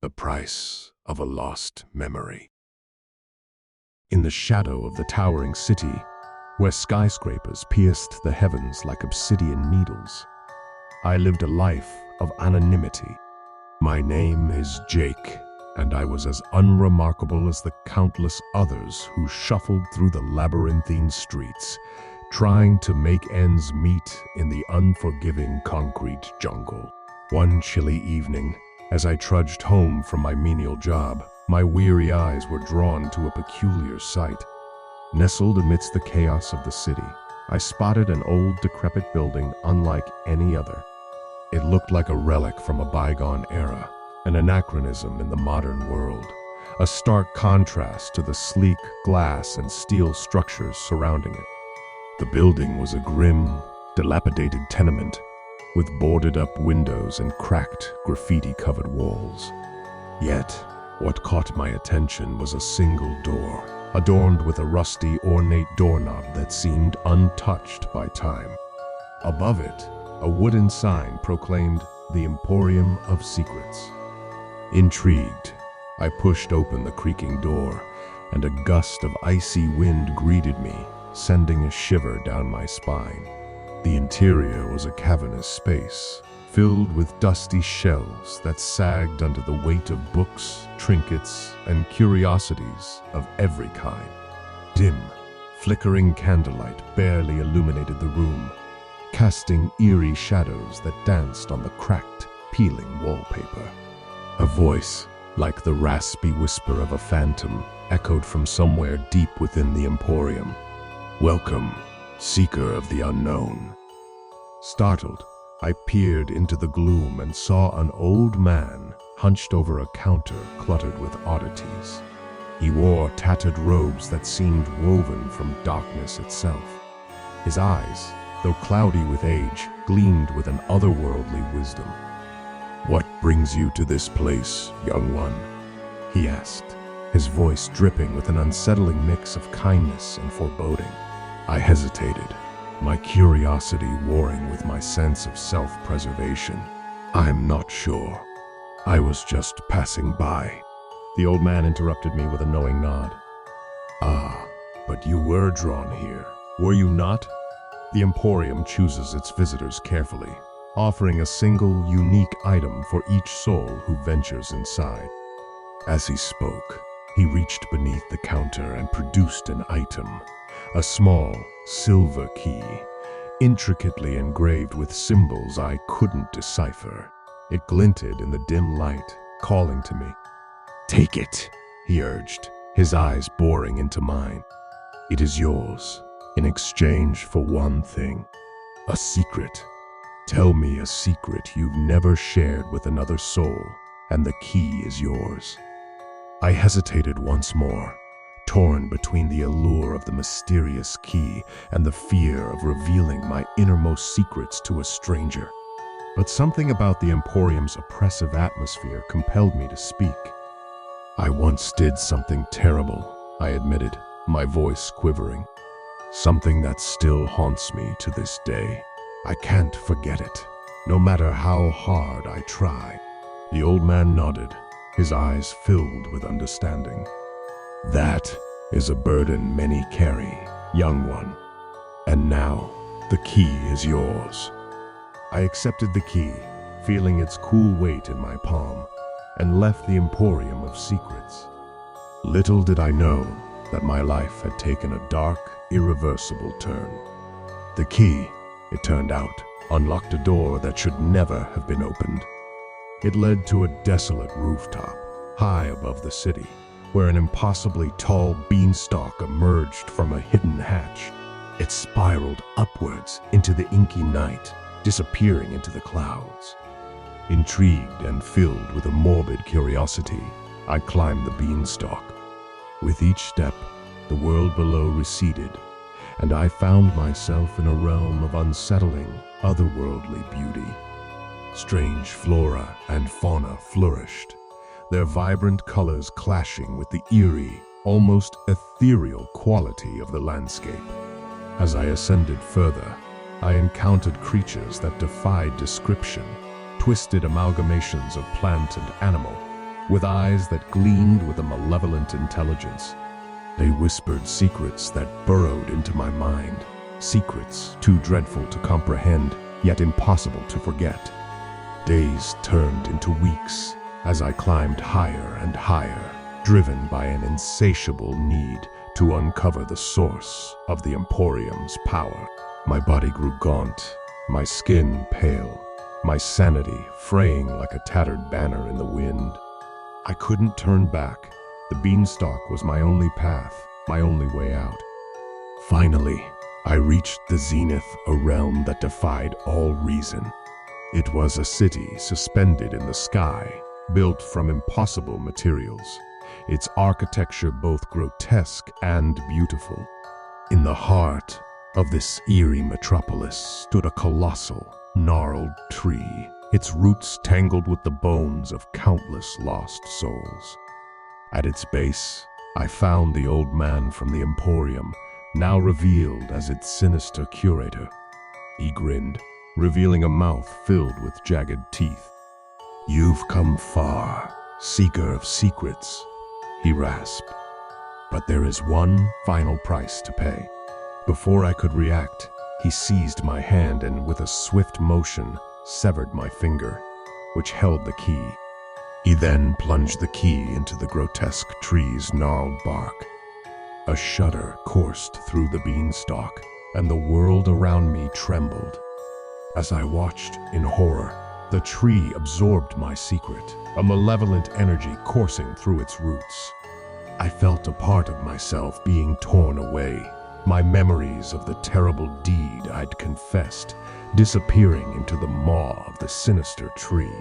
the price of a lost memory. In the shadow of the towering city, where skyscrapers pierced the heavens like obsidian needles, I lived a life of anonymity. My name is Jake, and I was as unremarkable as the countless others who shuffled through the labyrinthine streets, trying to make ends meet in the unforgiving concrete jungle. One chilly evening, as I trudged home from my menial job, my weary eyes were drawn to a peculiar sight. Nestled amidst the chaos of the city, I spotted an old, decrepit building unlike any other. It looked like a relic from a bygone era, an anachronism in the modern world, a stark contrast to the sleek glass and steel structures surrounding it. The building was a grim, dilapidated tenement, with boarded-up windows and cracked, graffiti-covered walls. Yet, what caught my attention was a single door, adorned with a rusty, ornate doorknob that seemed untouched by time. Above it, a wooden sign proclaimed the Emporium of Secrets. Intrigued, I pushed open the creaking door, and a gust of icy wind greeted me, sending a shiver down my spine. The interior was a cavernous space, filled with dusty shelves that sagged under the weight of books, trinkets, and curiosities of every kind. Dim, flickering candlelight barely illuminated the room, casting eerie shadows that danced on the cracked, peeling wallpaper. A voice, like the raspy whisper of a phantom, echoed from somewhere deep within the Emporium. "Welcome, seeker of the unknown." Startled, I peered into the gloom and saw an old man hunched over a counter cluttered with oddities. He wore tattered robes that seemed woven from darkness itself. His eyes, though cloudy with age, gleamed with an otherworldly wisdom. "What brings you to this place, young one?" he asked, his voice dripping with an unsettling mix of kindness and foreboding. I hesitated, my curiosity warring with my sense of self-preservation. "I'm not sure. I was just passing by." The old man interrupted me with a knowing nod. "Ah, but you were drawn here, were you not?" The Emporium chooses its visitors carefully, offering a single, unique item for each soul who ventures inside. As he spoke, he reached beneath the counter and produced an item, a small, silver key, intricately engraved with symbols I couldn't decipher. It glinted in the dim light, calling to me. "Take it," he urged, his eyes boring into mine. "It is yours, in exchange for one thing, a secret. Tell me a secret you've never shared with another soul, and the key is yours." I hesitated once more, torn between the allure of the mysterious key and the fear of revealing my innermost secrets to a stranger. But something about the Emporium's oppressive atmosphere compelled me to speak. "I once did something terrible," I admitted, my voice quivering. "Something that still haunts me to this day. I can't forget it, no matter how hard I try." The old man nodded, his eyes filled with understanding. "That is a burden many carry, young one. And now, the key is yours." I accepted the key, feeling its cool weight in my palm, and left the Emporium of Secrets. Little did I know that my life had taken a dark, irreversible turn. The key, it turned out, unlocked a door that should never have been opened. It led to a desolate rooftop, high above the city, where an impossibly tall beanstalk emerged from a hidden hatch. It spiraled upwards into the inky night, disappearing into the clouds. Intrigued and filled with a morbid curiosity, I climbed the beanstalk. With each step, the world below receded, and I found myself in a realm of unsettling, otherworldly beauty. Strange flora and fauna flourished, their vibrant colors clashing with the eerie, almost ethereal quality of the landscape. As I ascended further, I encountered creatures that defied description, twisted amalgamations of plant and animal, with eyes that gleamed with a malevolent intelligence. They whispered secrets that burrowed into my mind, secrets too dreadful to comprehend, yet impossible to forget. Days turned into weeks as I climbed higher and higher, driven by an insatiable need to uncover the source of the Emporium's power. My body grew gaunt, my skin pale, my sanity fraying like a tattered banner in the wind. I couldn't turn back. The beanstalk was my only path, my only way out. Finally, I reached the zenith, a realm that defied all reason. It was a city suspended in the sky, built from impossible materials, its architecture both grotesque and beautiful. In the heart of this eerie metropolis stood a colossal, gnarled tree, its roots tangled with the bones of countless lost souls. At its base, I found the old man from the Emporium, now revealed as its sinister curator. He grinned, revealing a mouth filled with jagged teeth. "You've come far, seeker of secrets," he rasped. "But there is one final price to pay." Before I could react, he seized my hand and with a swift motion severed my finger, which held the key. He then plunged the key into the grotesque tree's gnarled bark. A shudder coursed through the beanstalk, and the world around me trembled. As I watched in horror, the tree absorbed my secret, a malevolent energy coursing through its roots. I felt a part of myself being torn away, my memories of the terrible deed I'd confessed disappearing into the maw of the sinister tree.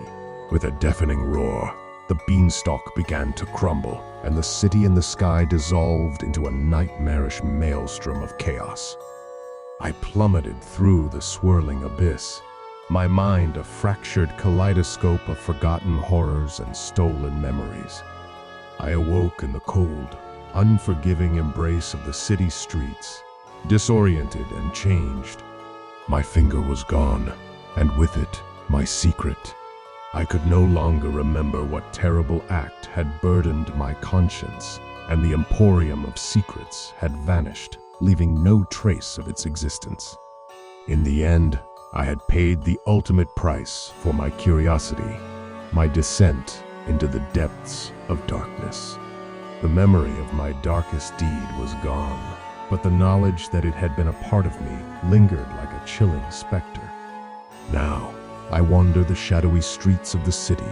With a deafening roar, the beanstalk began to crumble, and the city in the sky dissolved into a nightmarish maelstrom of chaos. I plummeted through the swirling abyss, my mind a fractured kaleidoscope of forgotten horrors and stolen memories. I awoke in the cold, unforgiving embrace of the city streets, disoriented and changed. My finger was gone, and with it, my secret. I could no longer remember what terrible act had burdened my conscience, and the Emporium of secrets had vanished, leaving no trace of its existence. In the end, I had paid the ultimate price for my curiosity, my descent into the depths of darkness. The memory of my darkest deed was gone, but the knowledge that it had been a part of me lingered like a chilling specter. Now, I wander the shadowy streets of the city,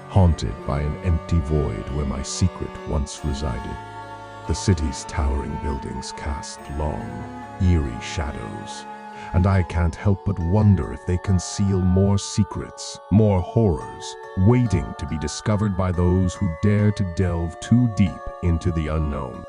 haunted by an empty void where my secret once resided. The city's towering buildings cast long, eerie shadows, and I can't help but wonder if they conceal more secrets, more horrors, waiting to be discovered by those who dare to delve too deep into the unknown.